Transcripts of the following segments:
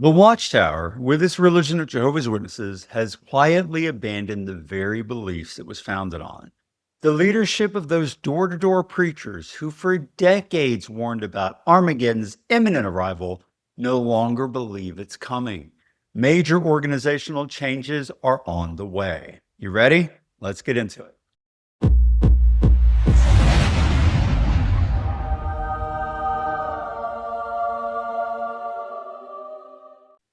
The Watchtower, with its religion of Jehovah's Witnesses, has quietly abandoned the very beliefs it was founded on. The leadership of those door to door preachers who for decades warned about Armageddon's imminent arrival no longer believe it's coming. Major organizational changes are on the way. You ready? Let's get into it.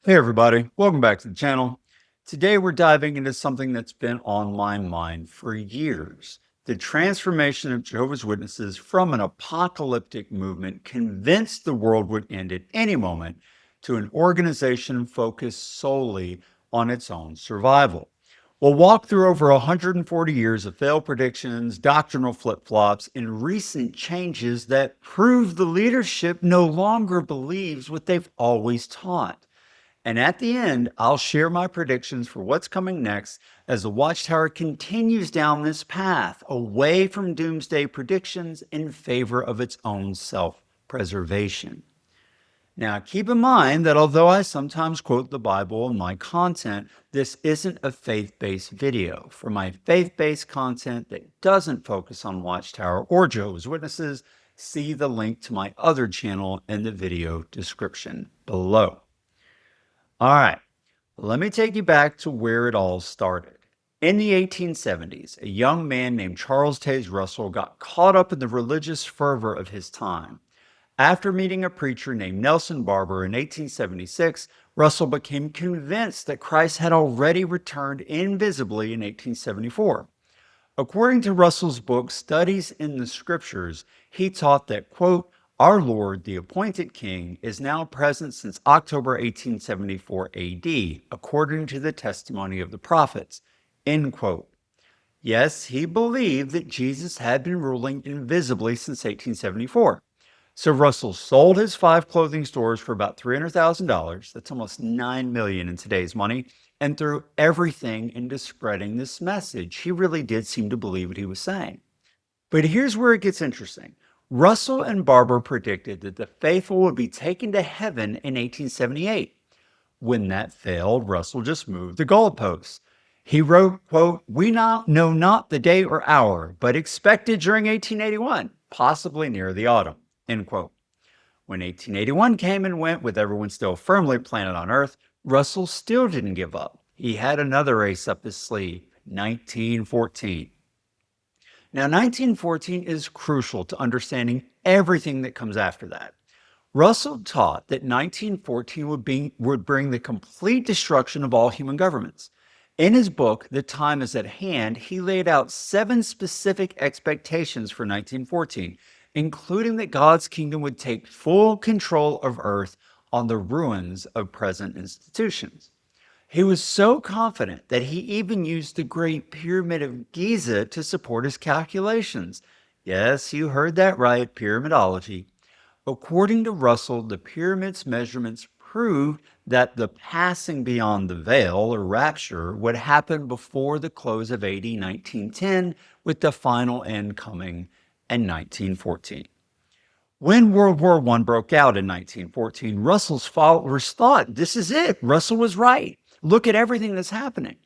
Hey everybody, welcome back to the channel. Today we're diving into something that's been on my mind for years. The transformation of Jehovah's Witnesses from an apocalyptic movement convinced the world would end at any moment to an organization focused solely on its own survival. We'll walk through over 140 years of failed predictions, doctrinal flip-flops, and recent changes that prove the leadership no longer believes what they've always taught. And at the end, I'll share my predictions for what's coming next as the Watchtower continues down this path away from doomsday predictions in favor of its own self-preservation. Now, keep in mind that although I sometimes quote the Bible in my content, this isn't a faith-based video. For my faith-based content that doesn't focus on Watchtower or Jehovah's Witnesses, see the link to my other channel in the video description below. All right, let me take you back to where it all started. In the 1870s, a young man named Charles Taze Russell got caught up in the religious fervor of his time. After meeting a preacher named Nelson Barber in 1876, Russell became convinced that Christ had already returned invisibly in 1874. According to Russell's book, Studies in the Scriptures, he taught that, quote, our Lord, the appointed King, is now present since October 1874 AD, according to the testimony of the prophets, end quote. Yes, he believed that Jesus had been ruling invisibly since 1874. So Russell sold his 5 clothing stores for about $300,000, that's almost $9 million in today's money, and threw everything into spreading this message. He really did seem to believe what he was saying. But here's where it gets interesting. Russell and Barber predicted that the faithful would be taken to heaven in 1878. When that failed, Russell just moved the goalposts. He wrote, quote, we know not the day or hour, but expected during 1881, possibly near the autumn, end quote. When 1881 came and went with everyone still firmly planted on Earth, Russell still didn't give up. He had another ace up his sleeve, 1914. Now, 1914 is crucial to understanding everything that comes after that. Russell taught that 1914 would bring the complete destruction of all human governments. In his book, The Time is at Hand, he laid out 7 specific expectations for 1914, including that God's kingdom would take full control of Earth on the ruins of present institutions. He was so confident that he even used the Great Pyramid of Giza to support his calculations. Yes, you heard that right, pyramidology. According to Russell, the pyramid's measurements proved that the passing beyond the veil, or rapture, would happen before the close of AD 1910, with the final end coming in 1914. When World War I broke out in 1914, Russell's followers thought, this is it, Russell was right. Look at everything that's happening.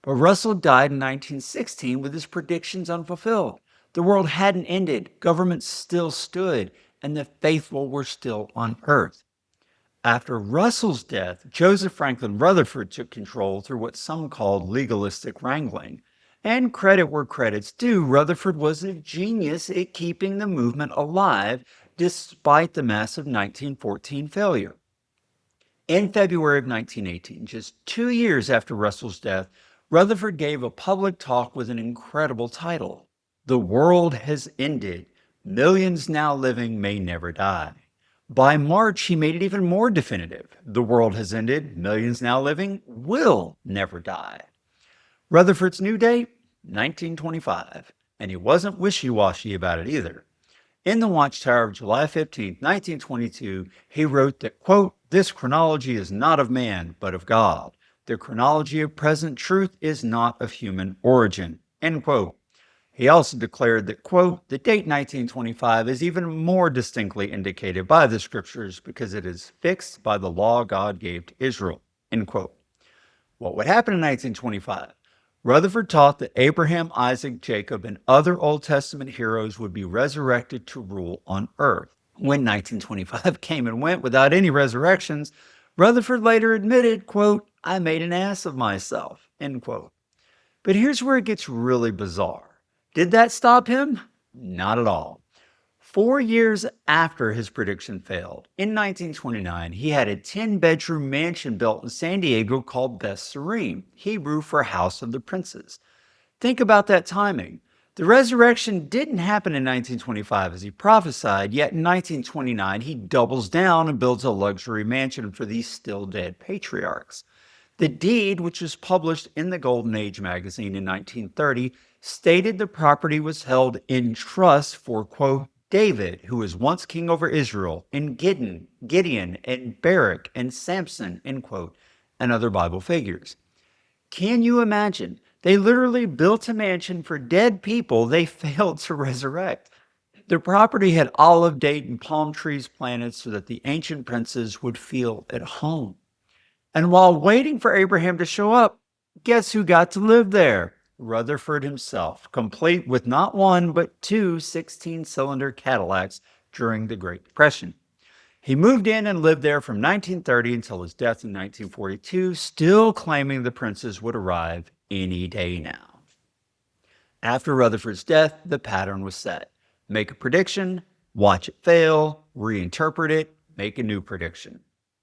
But Russell died in 1916 with his predictions unfulfilled. The world hadn't ended, government still stood, and the faithful were still on earth. After Russell's death, Joseph Franklin Rutherford took control through what some called legalistic wrangling. And credit where credit's due, Rutherford was a genius at keeping the movement alive despite the massive 1914 failure. In February of 1918, just 2 years after Russell's death, Rutherford gave a public talk with an incredible title, The World Has Ended. Millions now living may never die. By March, he made it even more definitive. The world has ended. Millions now living will never die. Rutherford's new date, 1925. And he wasn't wishy-washy about it either. In the Watchtower of July 15, 1922, he wrote that, quote, this chronology is not of man, but of God. The chronology of present truth is not of human origin, end quote. He also declared that, quote, the date 1925 is even more distinctly indicated by the scriptures because it is fixed by the law God gave to Israel, end quote. What would happen in 1925? Rutherford taught that Abraham, Isaac, Jacob, and other Old Testament heroes would be resurrected to rule on earth. When 1925 came and went without any resurrections, Rutherford later admitted, quote, I made an ass of myself, end quote. But here's where it gets really bizarre. Did that stop him? Not at all. 4 years after his prediction failed, in 1929, he had a 10-bedroom mansion built in San Diego called Beth Serene, Hebrew for House of the Princes. Think about that timing. The resurrection didn't happen in 1925 as he prophesied, yet in 1929 he doubles down and builds a luxury mansion for these still dead patriarchs. The deed, which was published in the Golden Age magazine in 1930, stated the property was held in trust for, quote, David, who was once king over Israel, and Gideon, and Barak, and Samson, end quote, and other Bible figures. Can you imagine? They literally built a mansion for dead people they failed to resurrect. The property had olive, date, and palm trees planted so that the ancient princes would feel at home. And while waiting for Abraham to show up, guess who got to live there? Rutherford himself, complete with not one, but two 16-cylinder Cadillacs during the Great Depression. He moved in and lived there from 1930 until his death in 1942, still claiming the princes would arrive any day now. After Rutherford's death, the pattern was set. Make a prediction, watch it fail, reinterpret it, make a new prediction.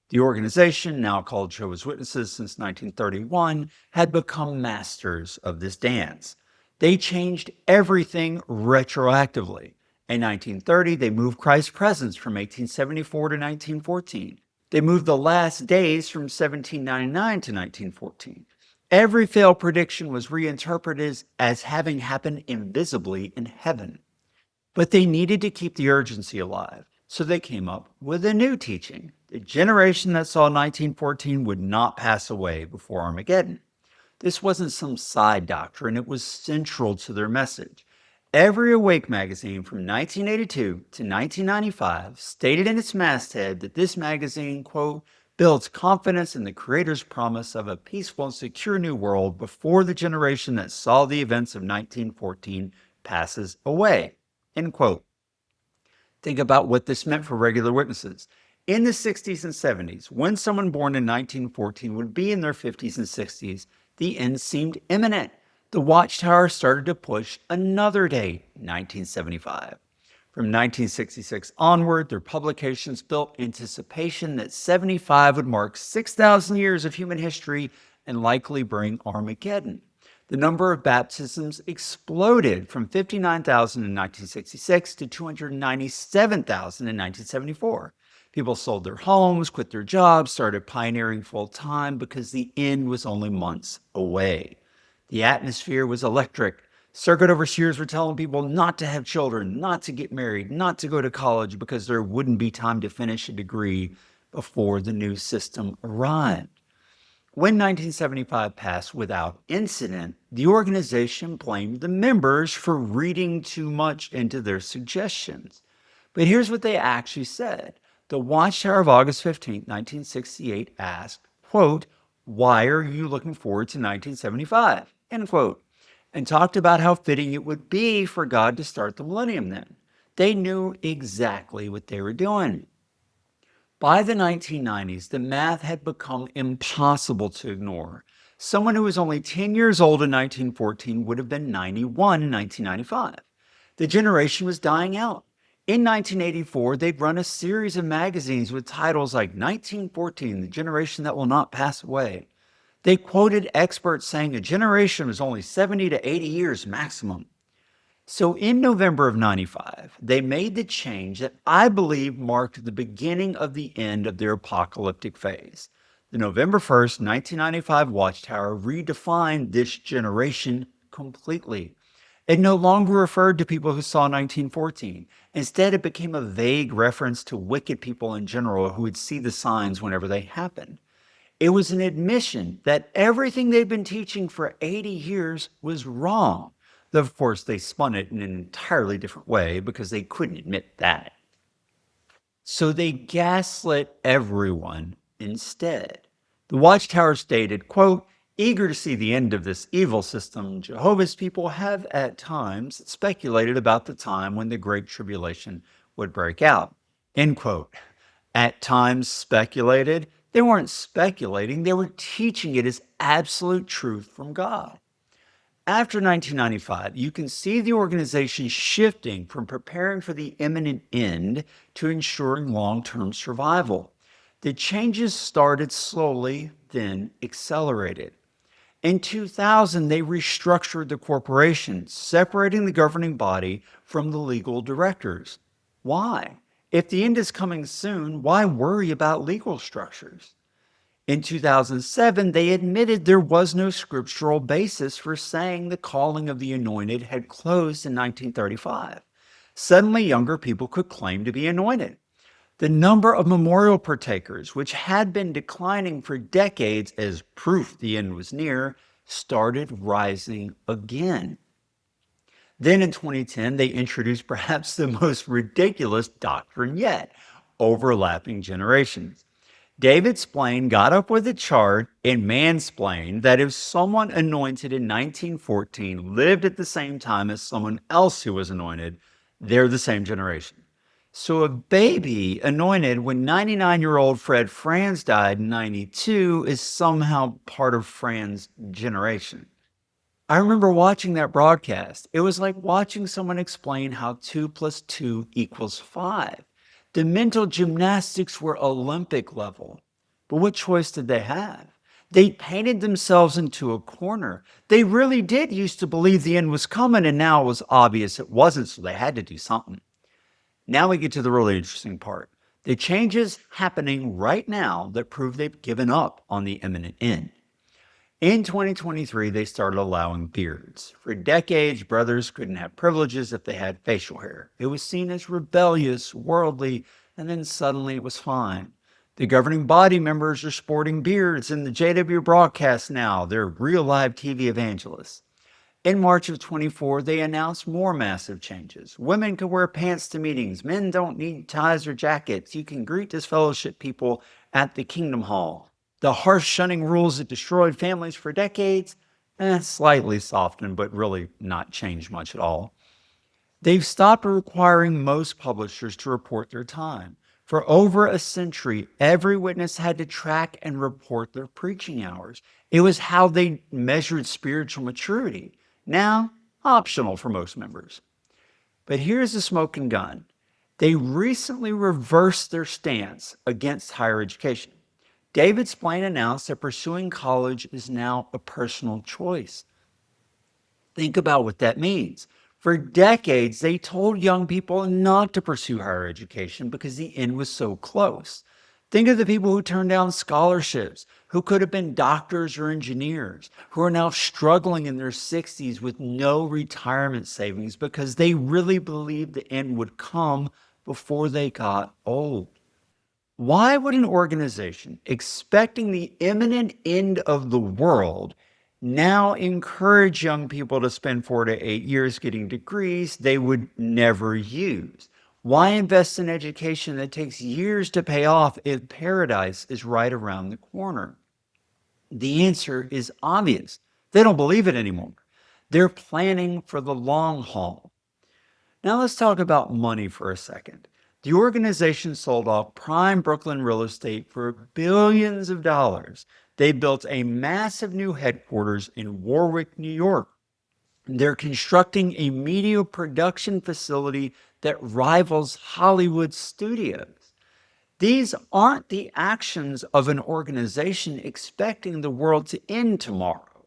The organization, now called Jehovah's Witnesses since 1931, had become masters of this dance. They changed everything retroactively. In 1930, they moved Christ's presence from 1874 to 1914. They moved the last days from 1799 to 1914. Every failed prediction was reinterpreted as having happened invisibly in heaven. But they needed to keep the urgency alive, so they came up with a new teaching. The generation that saw 1914 would not pass away before Armageddon. This wasn't some side doctrine, it was central to their message. Every Awake magazine from 1982 to 1995 stated in its masthead that this magazine, quote, builds confidence in the Creator's promise of a peaceful and secure new world before the generation that saw the events of 1914 passes away, end quote. Think about what this meant for regular witnesses. In the 60s and 70s, when someone born in 1914 would be in their 50s and 60s, the end seemed imminent. The Watchtower started to push another date, 1975. From 1966 onward, their publications built anticipation that 75 would mark 6,000 years of human history and likely bring Armageddon. The number of baptisms exploded from 59,000 in 1966 to 297,000 in 1974. People sold their homes, quit their jobs, started pioneering full-time because the end was only months away. The atmosphere was electric. Circuit overseers were telling people not to have children, not to get married, not to go to college because there wouldn't be time to finish a degree before the new system arrived. When 1975 passed without incident, the organization blamed the members for reading too much into their suggestions. But here's what they actually said. The Watchtower of August 15, 1968 asked, quote, why are you looking forward to 1975, end quote, and talked about how fitting it would be for God to start the millennium then. They knew exactly what they were doing. By the 1990s, the math had become impossible to ignore. Someone who was only 10 years old in 1914 would have been 91 in 1995. The generation was dying out. In 1984, they'd run a series of magazines with titles like 1914, The Generation That Will Not Pass Away. They quoted experts saying a generation was only 70 to 80 years maximum. So in November of 95, they made the change that I believe marked the beginning of the end of their apocalyptic phase. The November 1st, 1995 Watchtower redefined this generation completely. It no longer referred to people who saw 1914. Instead, it became a vague reference to wicked people in general who would see the signs whenever they happened. It was an admission that everything they'd been teaching for 80 years was wrong. Of course, they spun it in an entirely different way because they couldn't admit that. So they gaslit everyone instead. The Watchtower stated, quote, "Eager to see the end of this evil system, Jehovah's people have at times speculated about the time when the Great Tribulation would break out." End quote. At times speculated. They weren't speculating, they were teaching it as absolute truth from God. After 1995, you can see the organization shifting from preparing for the imminent end to ensuring long-term survival. The changes started slowly, then accelerated. In 2000, they restructured the corporation, separating the governing body from the legal directors. Why? If the end is coming soon, why worry about legal structures? In 2007, they admitted there was no scriptural basis for saying the calling of the anointed had closed in 1935. Suddenly, younger people could claim to be anointed. The number of memorial partakers, which had been declining for decades as proof the end was near, started rising again. Then in 2010, they introduced perhaps the most ridiculous doctrine yet: overlapping generations. David Splain got up with a chart and mansplained that if someone anointed in 1914 lived at the same time as someone else who was anointed, they're the same generation. So a baby anointed when 99-year-old Fred Franz died in 92 is somehow part of Fran's generation. I remember watching that broadcast. It was like watching someone explain how 2 plus 2 equals 5. The mental gymnastics were Olympic level. But what choice did they have? They painted themselves into a corner. They really did used to believe the end was coming, and now it was obvious it wasn't, so they had to do something. Now we get to the really interesting part. The changes happening right now that prove they've given up on the imminent end. In 2023, they started allowing beards. For decades, brothers couldn't have privileges if they had facial hair. It was seen as rebellious, worldly, and then suddenly it was fine. The governing body members are sporting beards in the JW broadcast now. They're real live TV evangelists. In March of 24, they announced more massive changes. Women can wear pants to meetings. Men don't need ties or jackets. You can greet disfellowship people at the Kingdom Hall. The harsh shunning rules that destroyed families for decades, slightly softened, but really not changed much at all. They've stopped requiring most publishers to report their time. For over a century, every witness had to track and report their preaching hours. It was how they measured spiritual maturity. Now, optional for most members. But here's the smoking gun. They recently reversed their stance against higher education. David Splain announced that pursuing college is now a personal choice. Think about what that means. For decades, they told young people not to pursue higher education because the end was so close. Think of the people who turned down scholarships, who could have been doctors or engineers, who are now struggling in their 60s with no retirement savings because they really believed the end would come before they got old. Why would an organization expecting the imminent end of the world now encourage young people to spend 4 to 8 years getting degrees they would never use? Why invest in education that takes years to pay off if paradise is right around the corner? The answer is obvious. They don't believe it anymore. They're planning for the long haul. Now let's talk about money for a second. The organization sold off prime Brooklyn real estate for billions of dollars. They built a massive new headquarters in Warwick, New York. They're constructing a media production facility that rivals Hollywood studios. These aren't the actions of an organization expecting the world to end tomorrow.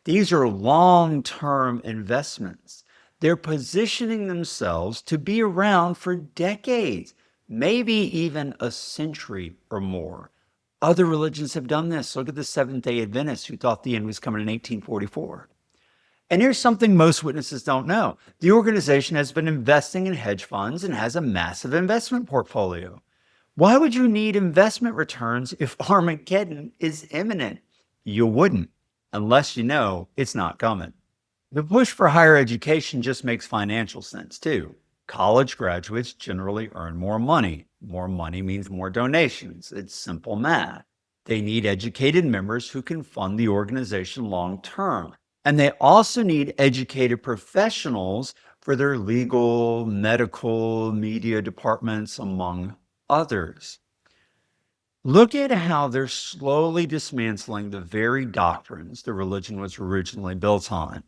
These are long-term investments. They're positioning themselves to be around for decades, maybe even a century or more. Other religions have done this. Look at the Seventh-day Adventists who thought the end was coming in 1844. And here's something most witnesses don't know. The organization has been investing in hedge funds and has a massive investment portfolio. Why would you need investment returns if Armageddon is imminent? You wouldn't, unless you know it's not coming. The push for higher education just makes financial sense too. College graduates generally earn more money. More money means more donations. It's simple math. They need educated members who can fund the organization long term. And they also need educated professionals for their legal, medical, media departments, among others. Look at how they're slowly dismantling the very doctrines the religion was originally built on.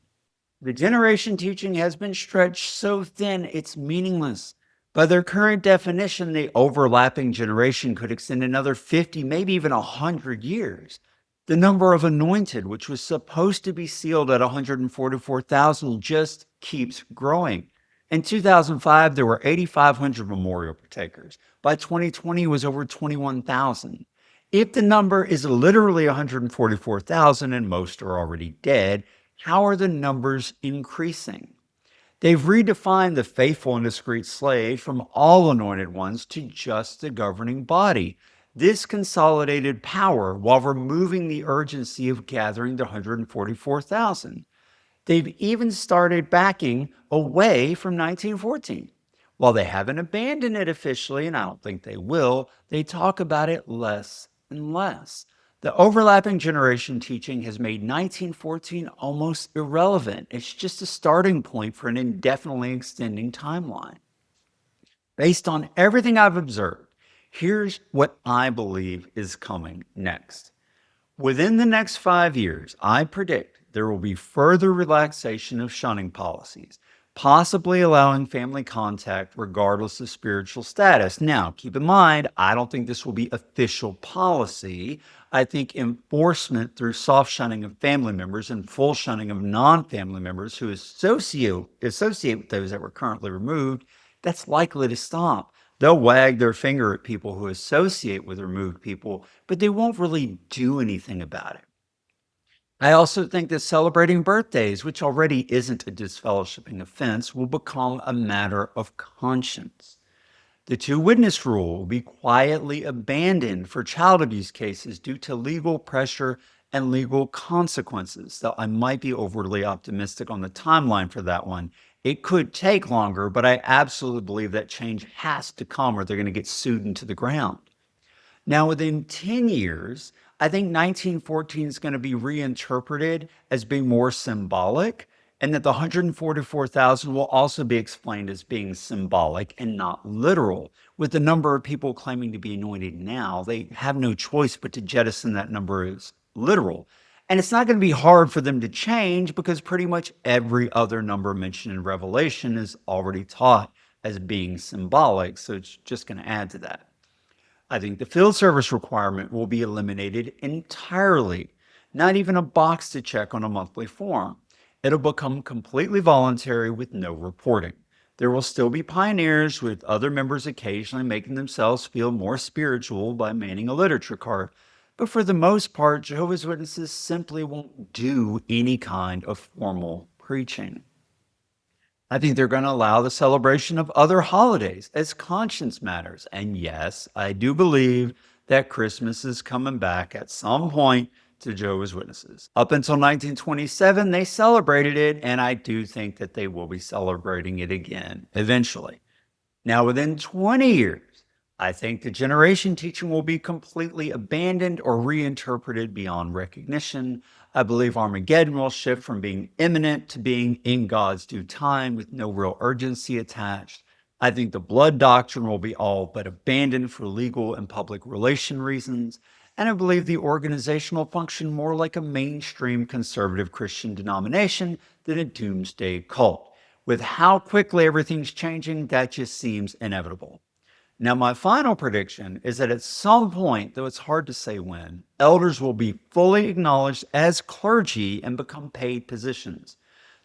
The generation teaching has been stretched so thin it's meaningless. By their current definition, the overlapping generation could extend another 50, maybe even 100 years. The number of anointed, which was supposed to be sealed at 144,000, just keeps growing. In 2005, there were 8,500 memorial partakers. By 2020, it was over 21,000. If the number is literally 144,000 and most are already dead, how are the numbers increasing? They've redefined the faithful and discreet slave from all anointed ones to just the governing body. This consolidated power while removing the urgency of gathering the 144,000. They've even started backing away from 1914. While they haven't abandoned it officially, and I don't think they will, they talk about it less and less. The overlapping generation teaching has made 1914 almost irrelevant. It's just a starting point for an indefinitely extending timeline. Based on everything I've observed, here's what I believe is coming next. Within the next 5 years, I predict there will be further relaxation of shunning policies, possibly allowing family contact regardless of spiritual status. Now, keep in mind, I don't think this will be official policy. I think enforcement through soft shunning of family members and full shunning of non-family members who associate with those that were currently removed, that's likely to stop. They'll wag their finger at people who associate with removed people, but they won't really do anything about it. I also think that celebrating birthdays, which already isn't a disfellowshipping offense, will become a matter of conscience. The two witness rule will be quietly abandoned for child abuse cases due to legal pressure and legal consequences. Though I might be overly optimistic on the timeline for that one. It could take longer, but I absolutely believe that change has to come or they're going to get sued into the ground. Now, within 10 years, I think 1914 is going to be reinterpreted as being more symbolic, and that the 144,000 will also be explained as being symbolic and not literal. With the number of people claiming to be anointed now, they have no choice but to jettison that number as literal. And it's not going to be hard for them to change because pretty much every other number mentioned in Revelation is already taught as being symbolic, so it's just going to add to that. I think the field service requirement will be eliminated entirely, not even a box to check on a monthly form. It'll become completely voluntary with no reporting. There will still be pioneers, with other members occasionally making themselves feel more spiritual by manning a literature card. But for the most part, Jehovah's Witnesses simply won't do any kind of formal preaching. I think they're going to allow the celebration of other holidays as conscience matters. And yes, I do believe that Christmas is coming back at some point to Jehovah's Witnesses. Up until 1927, they celebrated it, and I do think that they will be celebrating it again eventually. Now, within 20 years, I think the generation teaching will be completely abandoned or reinterpreted beyond recognition. I believe Armageddon will shift from being imminent to being in God's due time with no real urgency attached. I think the blood doctrine will be all but abandoned for legal and public relation reasons. And I believe the organization will function more like a mainstream conservative Christian denomination than a doomsday cult. With how quickly everything's changing, that just seems inevitable. Now, my final prediction is that at some point, though it's hard to say when, elders will be fully acknowledged as clergy and become paid positions.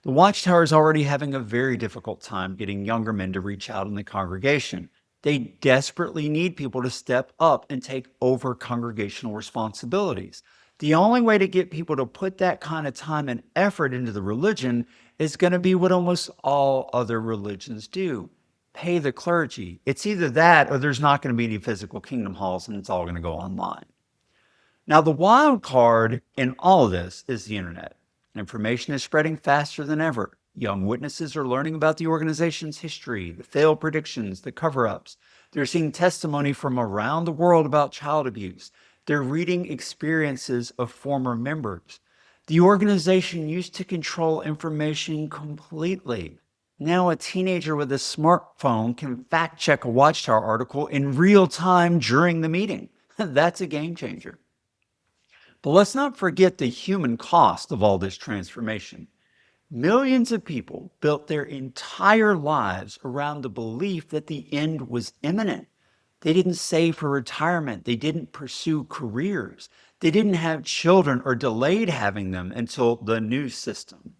The Watchtower is already having a very difficult time getting younger men to reach out in the congregation. They desperately need people to step up and take over congregational responsibilities. The only way to get people to put that kind of time and effort into the religion is going to be what almost all other religions do: pay the clergy. It's either that or there's not going to be any physical kingdom halls and it's all going to go online. Now, the wild card in all of this is the internet. Information is spreading faster than ever. Young witnesses are learning about the organization's history, the failed predictions, the cover-ups. They're seeing testimony from around the world about child abuse. They're reading experiences of former members. The organization used to control information completely. Now a teenager with a smartphone can fact-check a Watchtower article in real time during the meeting. That's a game changer. But let's not forget the human cost of all this transformation. Millions of people built their entire lives around the belief that the end was imminent. They didn't save for retirement. They didn't pursue careers. They didn't have children or delayed having them until the new system.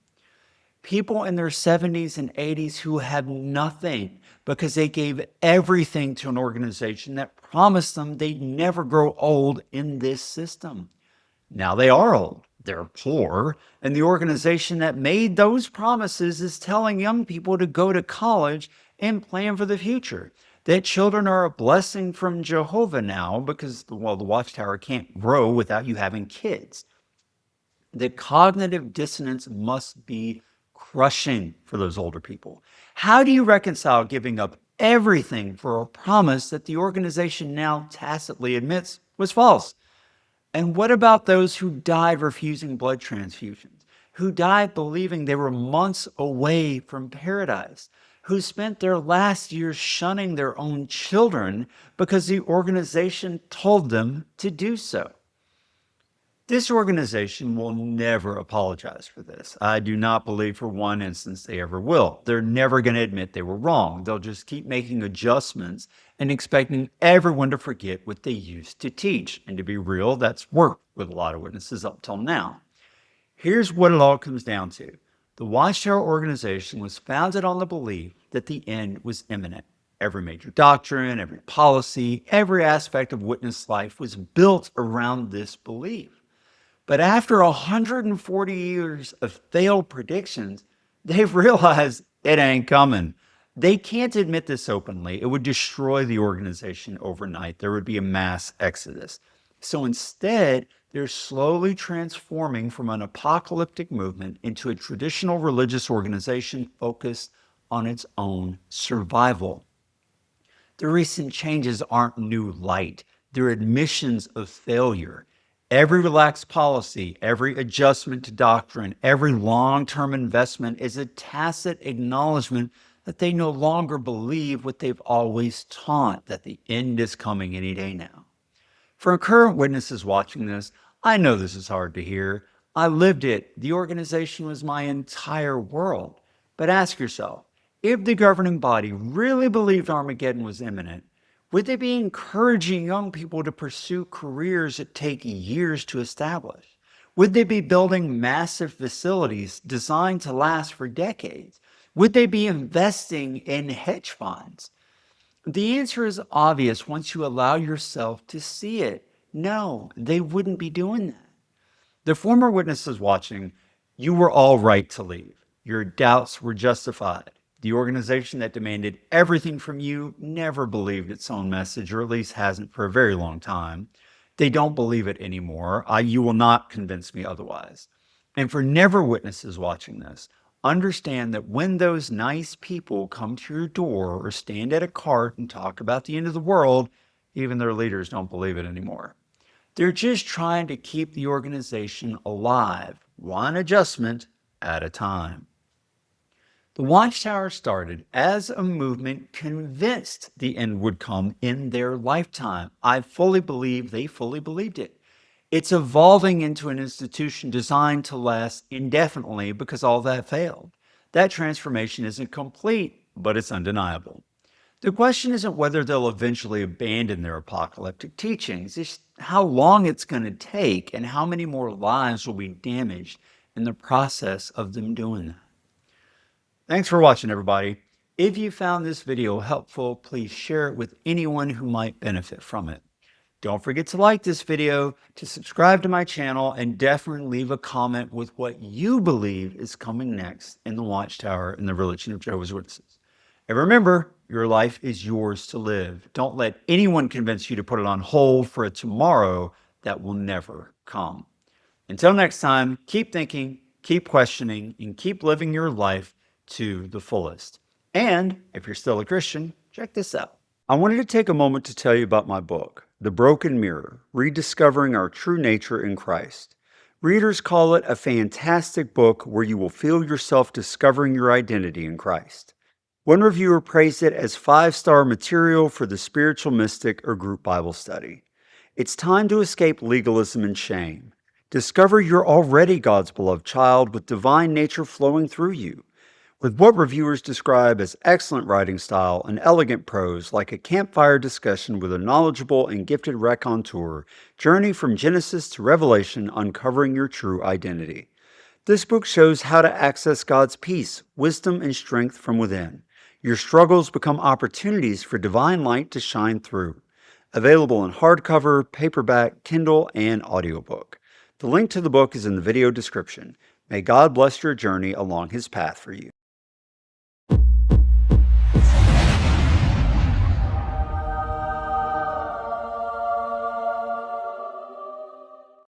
People in their 70s and 80s who have nothing because they gave everything to an organization that promised them they'd never grow old in this system. Now they are old, they're poor, and the organization that made those promises is telling young people to go to college and plan for the future. That children are a blessing from Jehovah now because, well, the Watchtower can't grow without you having kids. The cognitive dissonance must be crushing for those older people. How do you reconcile giving up everything for a promise that the organization now tacitly admits was false? And what about those who died refusing blood transfusions, who died believing they were months away from paradise, who spent their last years shunning their own children because the organization told them to do so? This organization will never apologize for this. I do not believe for one instance they ever will. They're never going to admit they were wrong. They'll just keep making adjustments and expecting everyone to forget what they used to teach. And to be real, that's worked with a lot of witnesses up till now. Here's what it all comes down to. The Watchtower organization was founded on the belief that the end was imminent. Every major doctrine, every policy, every aspect of witness life was built around this belief. But after 140 years of failed predictions, they've realized it ain't coming. They can't admit this openly. It would destroy the organization overnight. There would be a mass exodus. So instead, they're slowly transforming from an apocalyptic movement into a traditional religious organization focused on its own survival. The recent changes aren't new light. They're admissions of failure. Every relaxed policy, every adjustment to doctrine, every long-term investment is a tacit acknowledgement that they no longer believe what they've always taught, that the end is coming any day now. For current witnesses watching this, I know this is hard to hear. I lived it. The organization was my entire world. But ask yourself, if the governing body really believed Armageddon was imminent, would they be encouraging young people to pursue careers that take years to establish? Would they be building massive facilities designed to last for decades? Would they be investing in hedge funds? The answer is obvious once you allow yourself to see it. No, they wouldn't be doing that. The former witnesses watching, you were all right to leave. Your doubts were justified. The organization that demanded everything from you never believed its own message, or at least hasn't for a very long time. They don't believe it anymore. You will not convince me otherwise. And for never witnesses watching this, understand that when those nice people come to your door or stand at a cart and talk about the end of the world, even their leaders don't believe it anymore. They're just trying to keep the organization alive, one adjustment at a time. The Watchtower started as a movement convinced the end would come in their lifetime. I fully believe they fully believed it. It's evolving into an institution designed to last indefinitely because all that failed. That transformation isn't complete, but it's undeniable. The question isn't whether they'll eventually abandon their apocalyptic teachings. It's how long it's going to take and how many more lives will be damaged in the process of them doing that. Thanks for watching, everybody. If you found this video helpful, please share it with anyone who might benefit from it. Don't forget to like this video, to subscribe to my channel, and definitely leave a comment with what you believe is coming next in the Watchtower and the religion of Jehovah's Witnesses. And remember, your life is yours to live. Don't let anyone convince you to put it on hold for a tomorrow that will never come. Until next time, keep thinking, keep questioning, and keep living your life to the fullest. And if you're still a Christian, check this out. I wanted to take a moment to tell you about my book, The Broken Mirror: Rediscovering Our True Nature in Christ. Readers call it a fantastic book where you will feel yourself discovering your identity in Christ. One reviewer praised it as 5-star material for the spiritual mystic or group Bible study. It's time to escape legalism and shame. Discover you're already God's beloved child with divine nature flowing through you. With what reviewers describe as excellent writing style and elegant prose, like a campfire discussion with a knowledgeable and gifted raconteur, journey from Genesis to Revelation, uncovering your true identity. This book shows how to access God's peace, wisdom, and strength from within. Your struggles become opportunities for divine light to shine through. Available in hardcover, paperback, Kindle, and audiobook. The link to the book is in the video description. May God bless your journey along His path for you.